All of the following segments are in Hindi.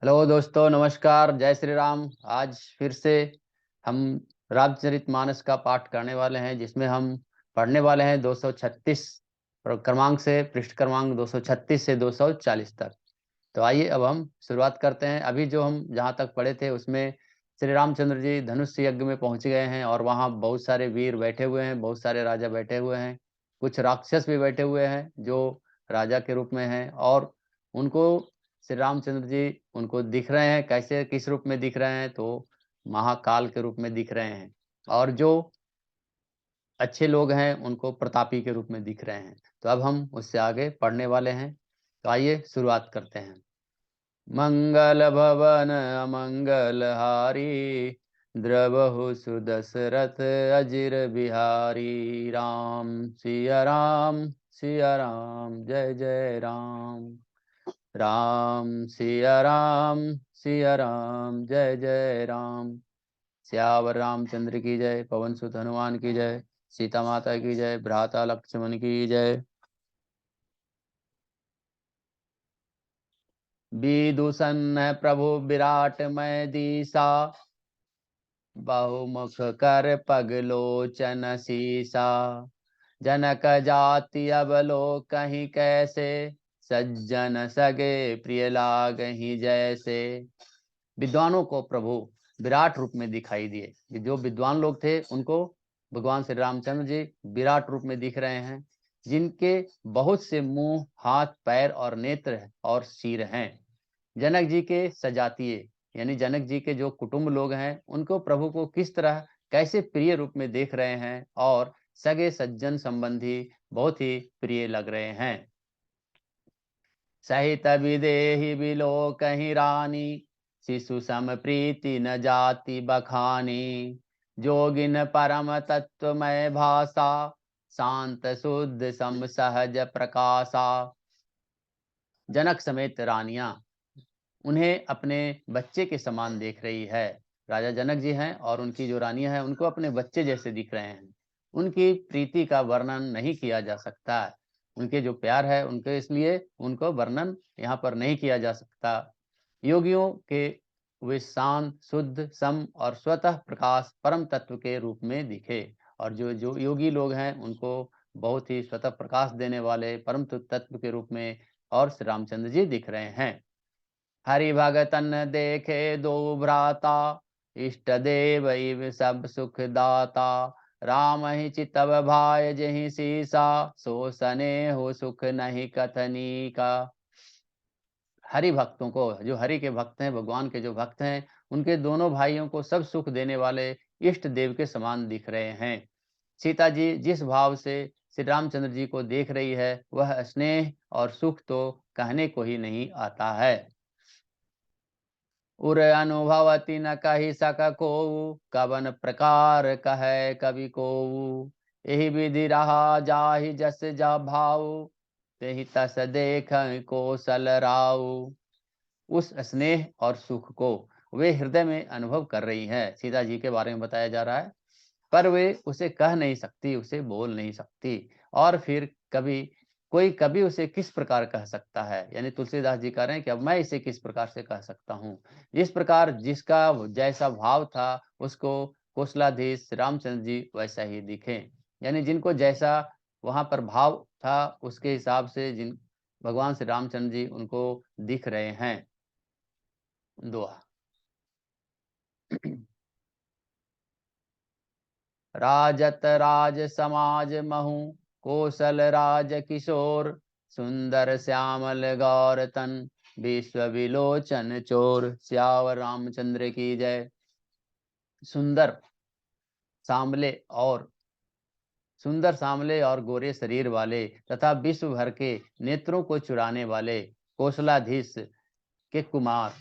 हेलो दोस्तों, नमस्कार, जय श्री राम। आज फिर से हम रामचरितमानस का पाठ करने वाले हैं, जिसमें हम पढ़ने वाले हैं 236 क्रमांक से पृष्ठ क्रमांक 236 से 240 तक। तो आइए अब हम शुरुआत करते हैं। अभी जो हम जहाँ तक पढ़े थे उसमें श्री रामचंद्र जी धनुष यज्ञ में पहुँच गए हैं और वहाँ बहुत सारे वीर बैठे हुए हैं, बहुत सारे राजा बैठे हुए हैं। कुछ राक्षस भी बैठे हुए हैं जो राजा के रूप में हैं और उनको श्री रामचंद्र जी उनको दिख रहे हैं। कैसे, किस रूप में दिख रहे हैं? तो महाकाल के रूप में दिख रहे हैं। और जो अच्छे लोग हैं उनको प्रतापी के रूप में दिख रहे हैं। तो अब हम उससे आगे पढ़ने वाले हैं। तो आइए शुरुआत करते हैं। मंगल भवन अमंगल हारी, द्रवहु सुदशरथ अजिर बिहारी। राम सिया राम, सिया राम, जय जय राम। राम सिया राम, सिया राम, जय जय राम। सियावर रामचंद्र की जय। पवन सुत हनुमान की जय। सीता माता की जय। भ्राता लक्ष्मण की जय। विदूषण प्रभु विराट मय दिशा, बहुमुख कर पगलोचन सीसा। जनक जाति अवलोकहि कैसे, सज्जन सगे प्रिय लागहि जैसे। विद्वानों को प्रभु विराट रूप में दिखाई दिए। जो विद्वान लोग थे उनको भगवान श्री रामचंद्र जी विराट रूप में दिख रहे हैं, जिनके बहुत से मुंह, हाथ, पैर और नेत्र और सिर हैं। जनक जी के सजातीय यानी जनक जी के जो कुटुंब लोग हैं उनको प्रभु को किस तरह, कैसे प्रिय रूप में देख रहे हैं और सगे सज्जन संबंधी बहुत ही प्रिय लग रहे हैं। सहित विदेहि बिलो कहीं रानी, शिशु सम प्रीति न जाति बखानी। जोगिन परम तत्वमय भाषा, शांत शुद्ध सम सहज प्रकाशा। जनक समेत रानियां उन्हें अपने बच्चे के समान देख रही है। राजा जनक जी हैं और उनकी जो रानियां हैं उनको अपने बच्चे जैसे दिख रहे हैं। उनकी प्रीति का वर्णन नहीं किया जा सकता। उनके जो प्यार है उनके, इसलिए उनको वर्णन यहाँ पर नहीं किया जा सकता। योगियों के वे शांत, शुद्ध, सम और स्वतः प्रकाश परम तत्व के रूप में दिखे। और जो जो योगी लोग हैं उनको बहुत ही स्वतः प्रकाश देने वाले परम तत्व के रूप में और श्री रामचंद्र जी दिख रहे हैं। हरि भगतन देखे दो भ्राता, इष्ट देव इव सब सुख दाता। राम ही चितव भाय जहि सीसा, सो सने हो सुख नहीं कथनी का। हरि भक्तों को, जो हरि के भक्त हैं, भगवान के जो भक्त हैं, उनके दोनों भाइयों को सब सुख देने वाले इष्ट देव के समान दिख रहे हैं। सीता जी जिस भाव से श्री रामचंद्र जी को देख रही है, वह स्नेह और सुख तो कहने को ही नहीं आता है। उर अनुभवती न कही सक कोऊ, कवन प्रकार कहे कवि कोऊ। यही विधि रहा जाहि जस जा भाऊ, तेहि तस देख कौशल राऊ। उस स्नेह और सुख को वे हृदय में अनुभव कर रही है। सीता जी के बारे में बताया जा रहा है, पर वे उसे कह नहीं सकती, उसे बोल नहीं सकती। और फिर कभी कोई कभी उसे किस प्रकार कह सकता है, यानी तुलसीदास जी कह रहे हैं कि अब मैं इसे किस प्रकार से कह सकता हूँ। जिस प्रकार जिसका जैसा भाव था उसको कौशलाधीश रामचंद्र जी वैसा ही दिखे। यानी जिनको जैसा वहां पर भाव था उसके हिसाब से जिन भगवान श्री रामचंद्र जी उनको दिख रहे हैं। दोहा। राजत राज समाज महु, कौशल राज किशोर। सुंदर श्यामल गौर तन, विश्व विलोचन चोर। श्यावर रामचंद्र की जय। सुंदर सांवले और सुंदर सांवले और गोरे शरीर वाले तथा विश्व भर के नेत्रों को चुराने वाले कौशलाधीश के कुमार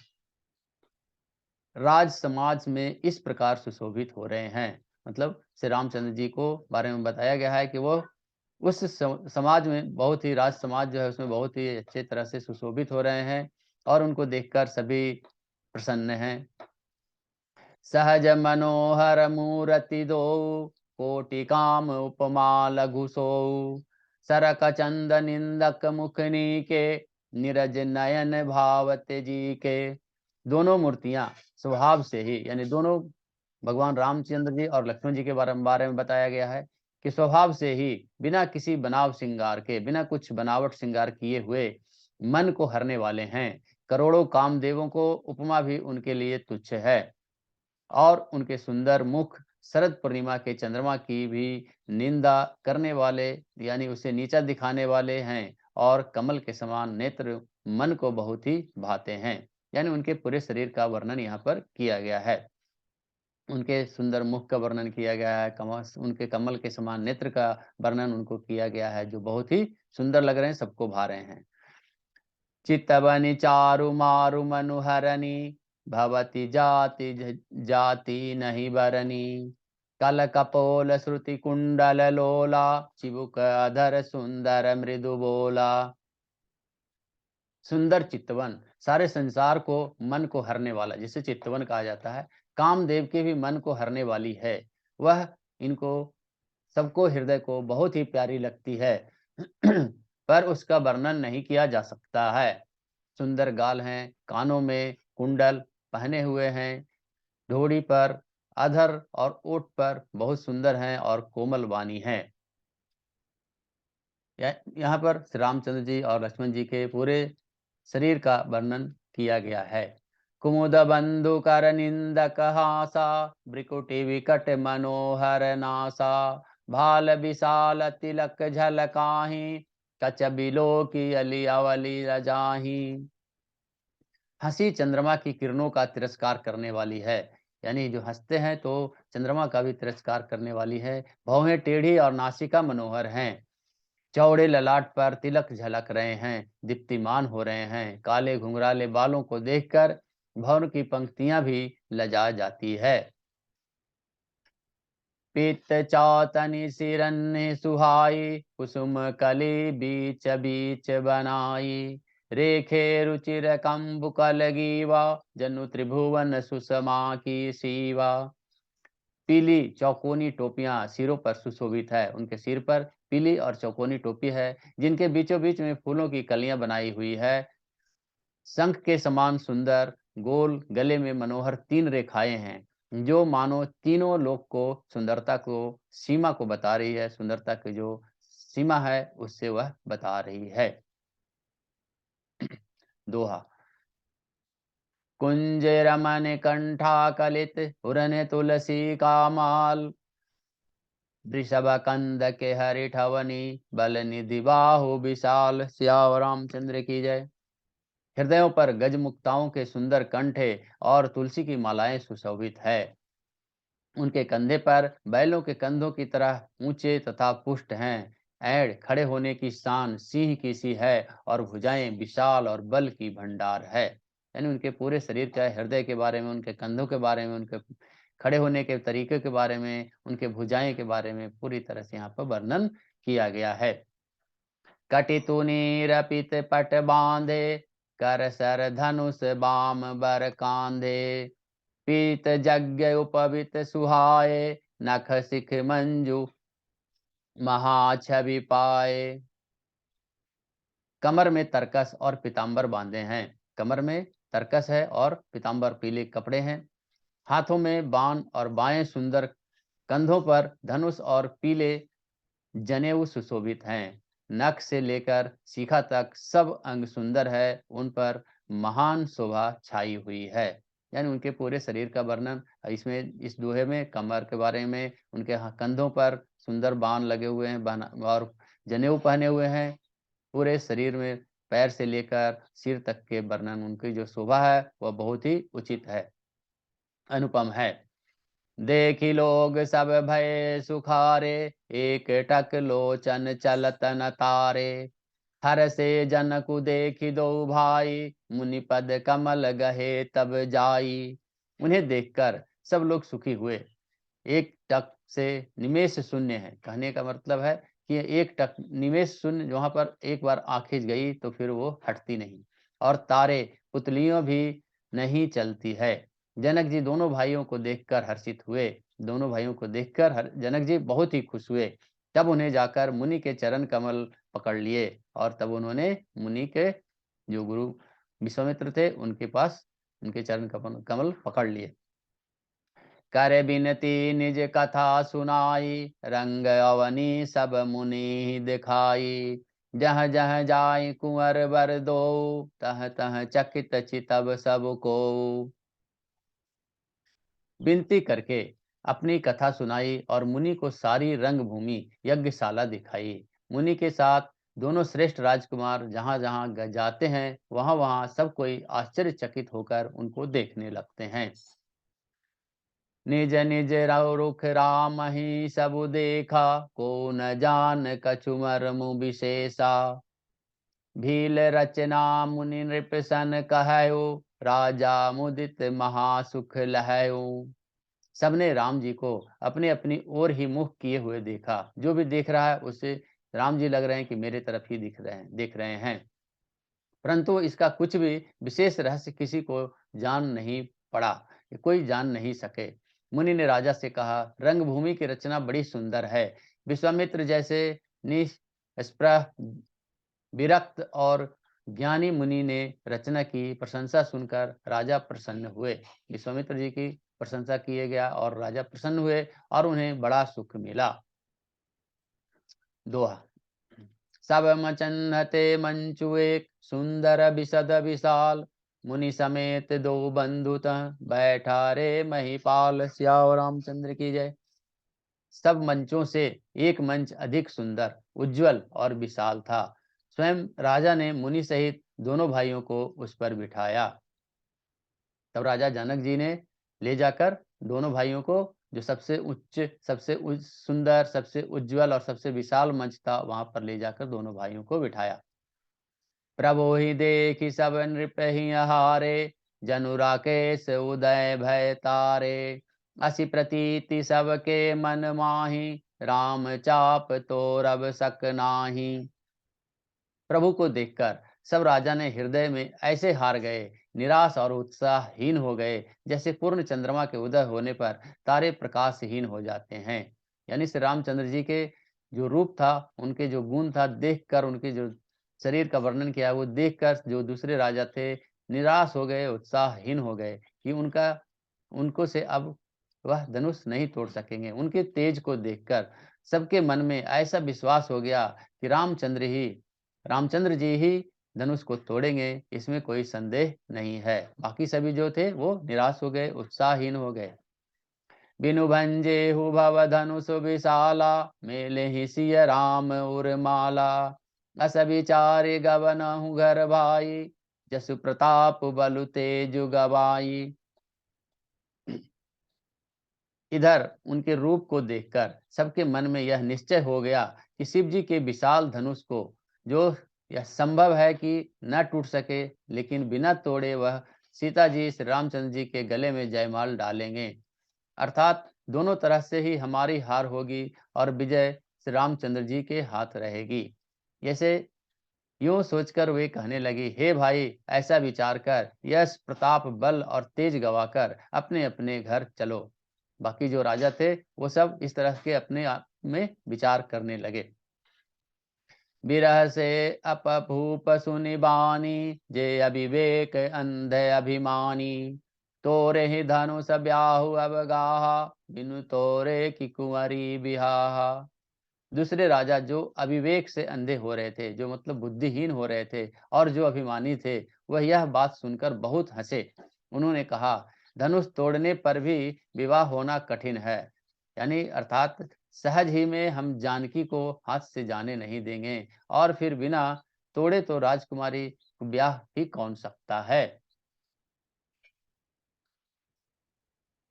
राज समाज में इस प्रकार सुशोभित हो रहे हैं। मतलब श्री रामचंद्र जी को बारे में बताया गया है कि वो उस समाज में, बहुत ही राज समाज जो है उसमें बहुत ही अच्छे तरह से सुशोभित हो रहे हैं और उनको देखकर सभी प्रसन्न हैं। सहज मनोहर मूरति दो, कोटि काम उपमा लघु सोऊ। सरक चंद निंदक मुखनी के, निरज नयन भावत जी के। दोनों मूर्तियां स्वभाव से ही, यानी दोनों भगवान रामचंद्र जी और लक्ष्मण जी के बारे में बताया गया है कि स्वभाव से ही बिना किसी बनाव श्रृंगार के, बिना कुछ बनावट श्रृंगार किए हुए मन को हरने वाले हैं। करोड़ों कामदेवों को उपमा भी उनके लिए तुच्छ है। और उनके सुंदर मुख शरद पूर्णिमा के चंद्रमा की भी निंदा करने वाले, यानी उसे नीचा दिखाने वाले हैं। और कमल के समान नेत्र मन को बहुत ही भाते हैं। यानी उनके पूरे शरीर का वर्णन यहाँ पर किया गया है। उनके सुंदर मुख का वर्णन किया गया है, उनके कमल के समान नेत्र का वर्णन उनको किया गया है, जो बहुत ही सुंदर लग रहे हैं, सबको भा रहे हैं। चितवनि चारु मारु मनुहरनी, भवति जाति जाति नहीं बरनी। कल कपोल श्रुति कुंडल लोला, चिबुक अधर सुंदर मृदु बोला। सुंदर चितवन, सारे संसार को मन को हरने वाला, जिसे चितवन कहा जाता है। कामदेव के भी मन को हरने वाली है। वह इनको सबको हृदय को बहुत ही प्यारी लगती है पर उसका वर्णन नहीं किया जा सकता है। सुंदर गाल हैं, कानों में कुंडल पहने हुए हैं, ढोड़ी पर, अधर और ओठ पर बहुत सुंदर हैं और कोमल वाणी है। यहाँ पर श्री रामचंद्र जी और लक्ष्मण जी के पूरे शरीर का वर्णन किया गया है। कुमुद बंधु कर निंदक हासा, भ्रिकुटि विकट मनोहर नासा। भाल विशाल तिलक झलकाहि, कच बिलो की अली अवली रजाहि। हंसी चंद्रमा की किरणों का तिरस्कार करने वाली है, यानी जो हंसते हैं तो चंद्रमा का भी तिरस्कार करने वाली है। भौहें टेढ़ी और नासिका मनोहर हैं। चौड़े ललाट पर तिलक झलक रहे हैं, दीप्तिमान हो रहे हैं। काले घुंघराले बालों को देखकर भौर की पंक्तियां भी लजा जाती है। पीत चौतनि सिरन्नि सुहाई, कुसुम कली बीच बीच बनाई। रेखे रुचिर कंबुकल गीवा, जनु त्रिभुवन सुषमा की सीवा। पीली चौकोनी टोपियां सिरों पर सुशोभित है। उनके सिर पर पीली और चौकोनी टोपी है, जिनके बीचों बीच में फूलों की कलियां बनाई हुई है। शंख के समान सुंदर गोल गले में मनोहर 3 रेखाएं हैं, जो मानो तीनों लोक को सुंदरता को सीमा को बता रही है। सुंदरता की जो सीमा है उससे वह बता रही है। दोहा। कुंज रमन कंठा कलित, उरन तुलसी का माल। वृषभ कंद के हरि ठवनी, बल निधि बाहु विशाल। सियावर रामचंद्र की जय। हृदयों पर गज मुक्ताओं के सुंदर कंठे और तुलसी की मालाएं सुशोभित है। उनके कंधे पर बैलों के कंधों की तरह ऊंचे तथा पुष्ट हैं। ऐड़ खड़े होने की शान सिंह की सी है, और भुजाएं विशाल और बल की भंडार है। यानी उनके पूरे शरीर के हृदय के बारे में, उनके कंधों के बारे में, उनके खड़े होने के तरीके के बारे में, उनके भुजाएं के बारे में पूरी तरह से यहाँ पर वर्णन किया गया है। कटितुनी रपित पट बांधे, कर सर धनुष बाम बर कांधे। पीत यज्ञ उपवित सुहाए, नख सिख मंजू महाछवि पाए। कमर में तरकस और पीतांबर बांधे हैं। कमर में तरकस है और पीतांबर पीले कपड़े हैं। हाथों में बाण और बाएं सुंदर, कंधों पर धनुष और पीले जनेऊ सुशोभित हैं। नख से लेकर शिखा तक सब अंग सुंदर है, उन पर महान शोभा छाई हुई है। यानी उनके पूरे शरीर का वर्णन इसमें, इस दोहे में कमर के बारे में, उनके कंधों पर सुंदर बाण लगे हुए हैं और जनेऊ पहने हुए हैं। पूरे शरीर में पैर से लेकर सिर तक के वर्णन, उनकी जो शोभा है वह बहुत ही उचित है, अनुपम है। देखी लोग सब भय सुखारे, एक टक लोचन चलत न तारे। हर से जनकु देखी दो भाई, मुनि पद कमल गहे तब जाई। उन्हें देखकर सब लोग सुखी हुए। एक टक से निमेष शून्य है, कहने का मतलब है कि एक टक निमेष शून्य, जहां पर एक बार आंखें गई तो फिर वो हटती नहीं। और तारे पुतलियों भी नहीं चलती है। जनक जी दोनों भाइयों को देखकर हर्षित हुए। दोनों भाइयों को देखकर जनक जी बहुत ही खुश हुए। तब उन्हें जाकर मुनि के चरण कमल पकड़ लिए, और तब उन्होंने मुनि के जो गुरु विश्वामित्र थे उनके पास उनके चरण कमल पकड़ लिए। कर बिनती निज कथा सुनाई, रंग अवनी सब मुनि दिखाई। जह जह जाय कुंवर बर दो, तह तह चकित चितब सब को। विनती करके अपनी कथा सुनाई और मुनि को सारी रंगभूमि यज्ञशाला दिखाई। मुनि के साथ दोनों श्रेष्ठ राजकुमार जहां जहां जाते हैं वहां वहां सब कोई आश्चर्यचकित होकर उनको देखने लगते हैं। निज निज रुख राम ही सब देखा, को न जान कछु मर्म विशेषा। भील रचना मुनि नृप सन कहयो, राजा मुदित महासुख लहयो। सबने राम जी को अपने अपनी ओर ही मुख किए हुए देखा। जो भी देख रहा है उसे राम जी लग रहे हैं कि मेरे तरफ ही देख रहे हैं। परंतु इसका कुछ भी विशेष रहस्य किसी को जान नहीं पड़ा, कोई जान नहीं सके। मुनि ने राजा से कहा, रंगभूमि की रचना बड़ी सुंदर है। विश्वामित्र जैसे निष्प्रह, विरक्त और ज्ञानी मुनि ने रचना की प्रशंसा सुनकर राजा प्रसन्न हुए। विश्वामित्र जी की प्रशंसा किए गया और राजा प्रसन्न हुए और उन्हें बड़ा सुख मिला। दोहा। सब मचन्हते मंचु एक, सुंदर विशद विशाल। मुनि समेत दो बंधुत, बैठा रे महिपाल। सियाओ रामचंद्र की जय। सब मंचों से एक मंच अधिक सुंदर, उज्जवल और विशाल था। स्वयं राजा ने मुनि सहित दोनों भाइयों को उस पर बिठाया। तब राजा जनक जी ने ले जाकर दोनों भाइयों को जो सबसे उच्च, सबसे सुंदर, सबसे उज्जवल और सबसे विशाल मंच था वहां पर ले जाकर दोनों भाइयों को बिठाया। प्रभु ही देखी सब नृप ही हारे, जनु राकेश उदय भय तारे। असी प्रतीति सबके मन माही, राम चाप तो रब सक नाही। प्रभु को देखकर सब राजा ने हृदय में ऐसे हार गए, निराश और उत्साहहीन हो गए, जैसे पूर्ण चंद्रमा के उदय होने पर तारे प्रकाशहीन हो जाते हैं। यानी श्री रामचंद्र जी के जो रूप था, उनके जो गुण था, देखकर उनके जो शरीर का वर्णन किया वो देखकर जो दूसरे राजा थे निराश हो गए, उत्साहहीन हो गए कि उनको से अब वह धनुष नहीं तोड़ सकेंगे। उनके तेज को देखकर सबके मन में ऐसा विश्वास हो गया कि रामचंद्र जी ही धनुष को तोड़ेंगे, इसमें कोई संदेह नहीं है। बाकी सभी जो थे वो निराश हो गए, उत्साहहीन हो गए। बिनु भंजेहु भव धनुष विशाला, मेले ही सिय राम उर्माला। अस विचारे गवनहु घर भाई, जसु प्रताप बलु तेजु गवाई। इधर उनके रूप को देखकर सबके मन में यह निश्चय हो गया कि शिव जी के विशाल धनुष को जो यह संभव है कि न टूट सके, लेकिन बिना तोड़े वह सीता जी श्री रामचंद्र जी के गले में जयमाल डालेंगे। अर्थात दोनों तरह से ही हमारी हार होगी और विजय श्री रामचंद्र जी के हाथ रहेगी। जैसे यूं सोचकर वे कहने लगी, हे भाई, ऐसा विचार कर यश प्रताप बल और तेज गवाकर अपने अपने घर चलो। बाकी जो राजा थे वो सब इस तरह के अपने आप में विचार करने लगे। बिरह से अपभूप सुनि बानी, जे अविवेक अंध अभिमानी। तोरे ही धनुष ब्याहु अब गाहा, बिनु तोरे की कुंवरी बिहाहा। दूसरे राजा जो अविवेक से अंधे हो रहे थे, जो मतलब बुद्धिहीन हो रहे थे और जो अभिमानी थे, वह यह बात सुनकर बहुत हंसे। उन्होंने कहा, धनुष तोड़ने पर भी विवाह होना कठिन है। यानी अर्थात सहज ही में हम जानकी को हाथ से जाने नहीं देंगे, और फिर बिना तोड़े तो राजकुमारी ब्याह ही कौन सकता है।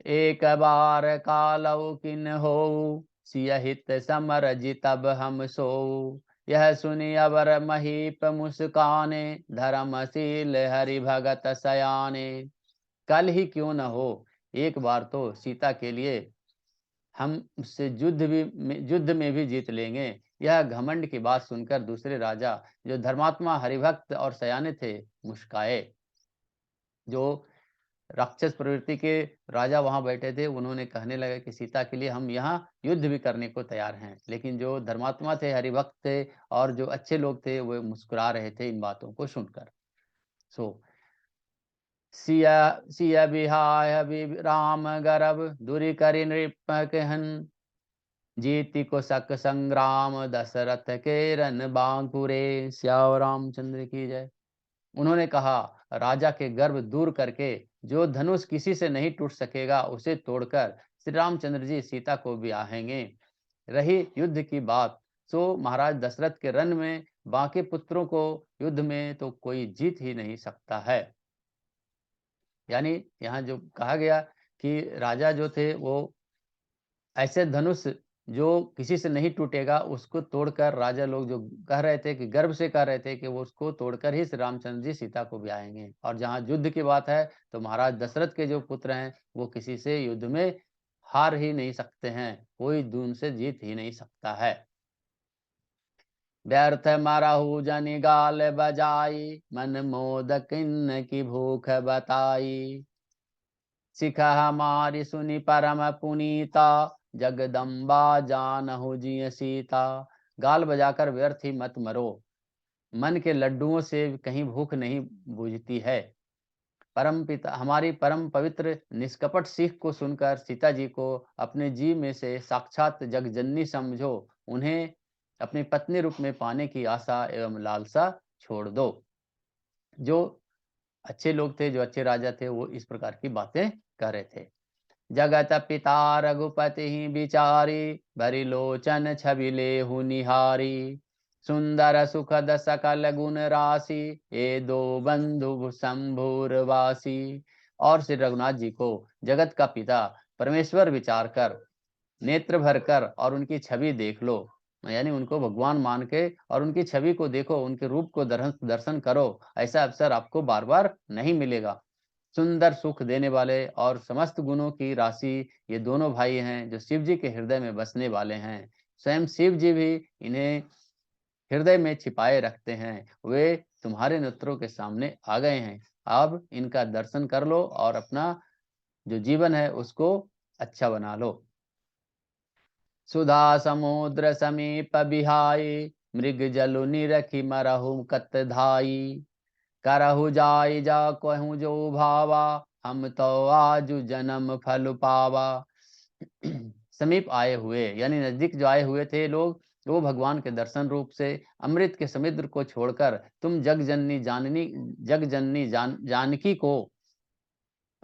एक बार कालौ किन हो, सियहित समर जितब हम सो। यह सुनी अवर महीप मुस्काने, धर्मशील हरि भगत सयाने। कल ही क्यों न हो, एक बार तो सीता के लिए हम उससे युद्ध में भी जीत लेंगे। यह घमंड की बात सुनकर दूसरे राजा जो धर्मात्मा हरिभक्त और सयाने थे मुस्काए। जो राक्षस प्रवृत्ति के राजा वहां बैठे थे उन्होंने कहने लगे कि सीता के लिए हम यहाँ युद्ध भी करने को तैयार हैं। लेकिन जो धर्मात्मा थे, हरिभक्त थे और जो अच्छे लोग थे वो मुस्कुरा रहे थे इन बातों को सुनकर। सो सिया सिया बिहाय राम गर्भ दुरी करि नृप कहन, जीति को सक संग्राम दशरथ के रन बांकुरे। श्याम रामचंद्र की जय। उन्होंने कहा, राजा के गर्भ दूर करके जो धनुष किसी से नहीं टूट सकेगा उसे तोड़कर श्री रामचंद्र जी सीता को ब्याहेंगे। रही युद्ध की बात, सो महाराज दशरथ के रन में बाकी पुत्रों को युद्ध में तो कोई जीत ही नहीं सकता है। यानी यहाँ जो कहा गया कि राजा जो थे वो ऐसे धनुष जो किसी से नहीं टूटेगा उसको तोड़कर, राजा लोग जो कह रहे थे कि गर्व से कह रहे थे कि वो उसको तोड़कर ही श्री रामचंद्र जी सीता को ब्याहेंगे। और जहाँ युद्ध की बात है तो महाराज दशरथ के जो पुत्र हैं वो किसी से युद्ध में हार ही नहीं सकते हैं, कोई उनसे जीत ही नहीं सकता है। व्यर्थ मरहु जनि गाल बजाई, मन मोद किन्न की भूख बताई। सिखा हमारी सुनी परम पुनीता, जगदम्बा जानहु जिय सीता। गाल बजाकर व्यर्थ ही मत मरो, मन के लड्डुओं से कहीं भूख नहीं बुझती है। परम पिता हमारी परम पवित्र निष्कपट सीख को सुनकर सीता जी को अपने जी में से साक्षात जगजननी समझो, उन्हें अपनी पत्नी रूप में पाने की आशा एवं लालसा छोड़ दो। जो अच्छे लोग थे, जो अच्छे राजा थे, वो इस प्रकार की बातें कर रहे थे। जगत पिता रघुपति ही बिचारी, भरी लोचन छवि लेहु निहारी। सुंदर सुखद सकल गुण राशि, ये दो बंधु शंभुर वासी। और श्री रघुनाथ जी को जगत का पिता परमेश्वर विचार कर, नेत्र भर कर और उनकी छवि देख लो, यानी उनको भगवान मान के और उनकी छवि को देखो, उनके रूप को दर्शन करो। ऐसा अवसर आपको बार बार नहीं मिलेगा। सुंदर सुख देने वाले और समस्त गुणों की राशि ये दोनों भाई हैं जो शिव जी के हृदय में बसने वाले हैं। स्वयं शिव जी भी इन्हें हृदय में छिपाए रखते हैं। वे तुम्हारे नेत्रों के सामने आ गए हैं, अब इनका दर्शन कर लो और अपना जो जीवन है उसको अच्छा बना लो। सुधा समुद्र समीप बिहाई, मृग जलु निरखी मरहु कत धाई। करहु जाई जा कहूँ जो भावा, हम तो आजु जन्म फल पावा। समीप आए हुए यानी नजदीक जो आए हुए थे लोग, वो भगवान के दर्शन रूप से अमृत के समुद्र को छोड़कर तुम जग जननी जानकी को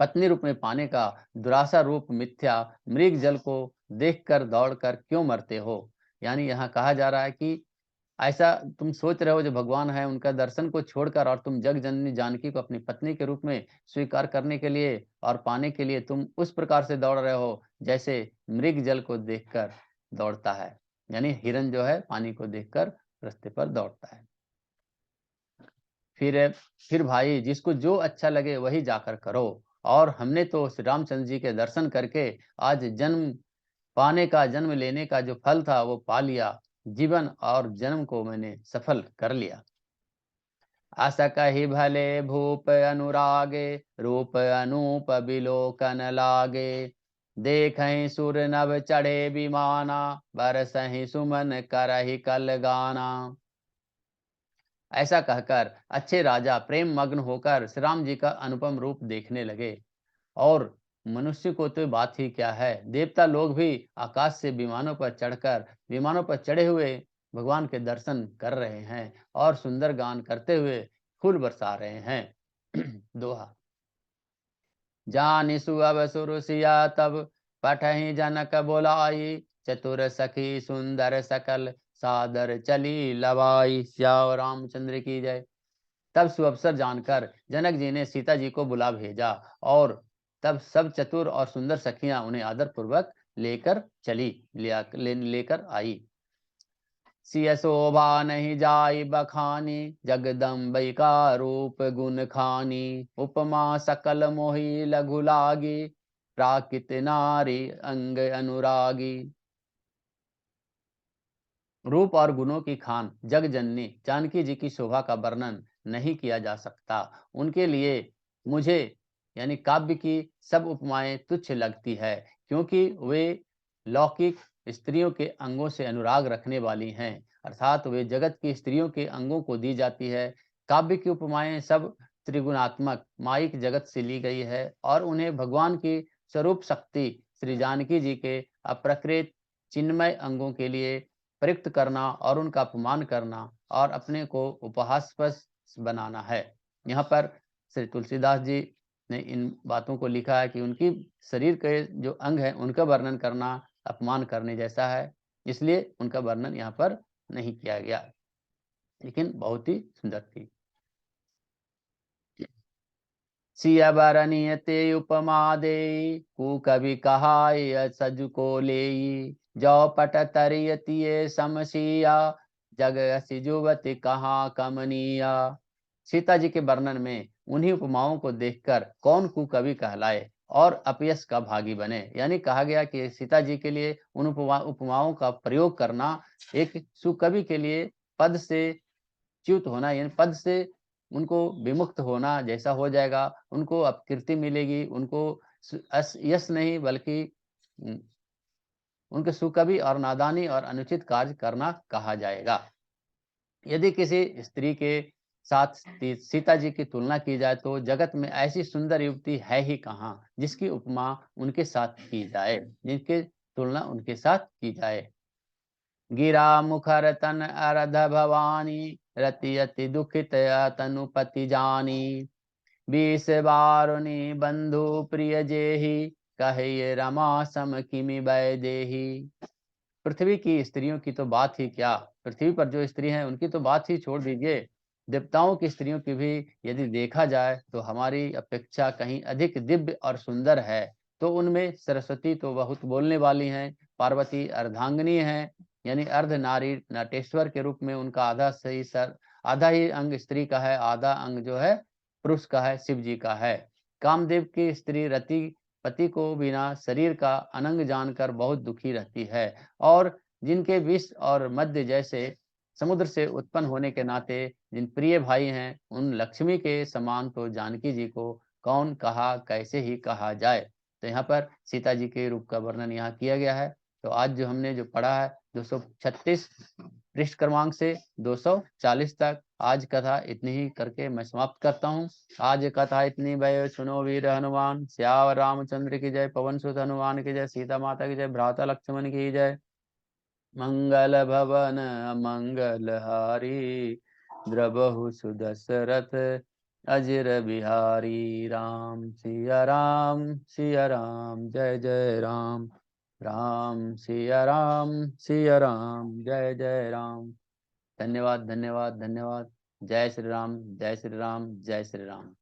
पत्नी रूप में पाने का दुरासा रूप मिथ्या मृग जल को देखकर दौड़कर क्यों मरते हो। यानी यहाँ कहा जा रहा है कि ऐसा तुम सोच रहे हो जो भगवान है उनका दर्शन को छोड़कर और तुम जग जननी जानकी को अपनी पत्नी के रूप में स्वीकार करने के लिए और पाने के लिए तुम उस प्रकार से दौड़ रहे हो जैसे मृग जल को देखकर दौड़ता है। यानी हिरन जो है पानी को देखकर रास्ते पर दौड़ता है। फिर भाई जिसको जो अच्छा लगे वही जाकर करो। और हमने तो श्री रामचंद्र जी के दर्शन करके आज जन्म पाने का, जन्म लेने का जो फल था वो पा लिया। जीवन और जन्म को मैंने सफल कर लिया। आशा कही भले भूप अनुरागे, रूप अनूप बिलोकन लागे। देखहि सुर नभ चढ़े विमाना, बरसहि सुमन करहि कल गाना। ऐसा कहकर अच्छे राजा प्रेम मग्न होकर श्री राम जी का अनुपम रूप देखने लगे। और मनुष्य को तो बात ही क्या है, देवता लोग भी आकाश से विमानों पर चढ़कर विमानों पर चढ़े हुए भगवान के दर्शन कर रहे हैं और सुंदर गान करते हुए फूल बरसा रहे हैं। दोहा। जानि सुअब सुरसिया तब, पठहि जनक बोलाई। चतुर सखी सुंदर सकल, सादर चली लवाई। श्याम रामचंद्र की जय। तब सुअवसर जानकर जनक जी ने सीता जी को बुला भेजा और तब सब चतुर और सुंदर सखियां उन्हें आदर पूर्वक लेकर चली लेकर आई। सिय शोभा नहीं जाई बखानी, जगदम्बिका रूप गुण खानी। उपमा सकल मोहि लघु लागी, प्राकृत नारी अंग अनुरागी। रूप और गुणों की खान जग जननी जानकी जी की शोभा का वर्णन नहीं किया जा सकता। उनके लिए मुझे यानी काव्य की सब उपमाएं तुच्छ लगती है, क्योंकि वे लौकिक स्त्रियों के अंगों से अनुराग रखने वाली हैं, अर्थात वे जगत की स्त्रियों के अंगों को दी जाती है। काव्य की उपमाएं सब त्रिगुणात्मक माइक जगत से ली गई है और उन्हें भगवान की स्वरूप शक्ति श्री जानकी जी के अप्रकृत चिन्मय अंगों के लिए प्रयुक्त करना और उनका अपमान करना और अपने को उपहासास्पद बनाना है। यहाँ पर श्री तुलसीदास जी ने इन बातों को लिखा है कि उनकी शरीर के जो अंग हैं उनका वर्णन करना अपमान करने जैसा है, इसलिए उनका वर्णन यहाँ पर नहीं किया गया, लेकिन बहुत ही सुंदर थी। सिया बरनिय ते उपमा दे कु कवि कहाय सज को लेई जो पट तरियतिये समसिया जग असी जुवति कहाँ कमनिया। सीता जी के वर्णन में उन्हीं उपमाओं को देखकर कौन कुकवि कहलाए और अपयश का भागी बने। यानी कहा गया कि सीता जी के लिए उन उपमाओं का प्रयोग करना एक सुकवि के लिए पद से च्युत होना, यानी पद से उनको विमुक्त होना जैसा हो जाएगा, उनको अपकीर्ति मिलेगी, उनको यश नहीं बल्कि उनके सुकवि और नादानी और अनुचित कार्य करना कहा जाएगा। यदि किसी स्त्री के साथ सीता जी की तुलना की जाए तो जगत में ऐसी सुंदर युवती है ही कहाँ जिसकी उपमा उनके साथ की जाए, जिनकी तुलना उनके साथ की जाए। गिरा मुखर तन अरध भवानी रति अति दुखित तनुपति जानी। 20 बारुनी बंधु प्रिय जेहि कहे रमा सम किमि बै देहि। पृथ्वी की स्त्रियों की तो बात ही क्या, पृथ्वी पर जो स्त्री हैं उनकी तो बात ही छोड़ दीजिए, देवताओं की स्त्रियों की भी यदि देखा जाए तो हमारी अपेक्षा कहीं अधिक दिव्य और सुंदर है। तो उनमें सरस्वती तो बहुत बोलने वाली हैं, पार्वती अर्धांगिनी है, यानी अर्ध नारी नटेश्वर के रूप में उनका आधा ही अंग स्त्री का है, आधा अंग जो है पुरुष का है, शिव जी का है। कामदेव की स्त्री रति पति को बिना शरीर का अनंग जानकर बहुत दुखी रहती है और जिनके विष और मध्य जैसे समुद्र से उत्पन्न होने के नाते जिन प्रिय भाई हैं उन लक्ष्मी के समान तो जानकी जी को कौन कहा कैसे ही कहा जाए। तो यहाँ पर सीता जी के रूप का वर्णन यहाँ किया गया है। तो आज जो हमने जो पढ़ा है 236 पृष्ठ क्रमांक से 240 तक, आज कथा इतनी ही करके मैं समाप्त करता हूँ। आज कथा इतनी भय सुनो वीर हनुमान, श्यावर रामचंद्र की जय, पवन सुत हनुमान की जय, सीता माता की जय, भ्राता लक्ष्मण की जय। मंगल भवन मंगल हारी द्रबहु सुदशरथ अजर बिहारी। राम सिया राम सिया राम जय जय राम, राम सिया राम जय जय राम। धन्यवाद धन्यवाद धन्यवाद। जय श्री राम जय श्री राम जय श्री राम।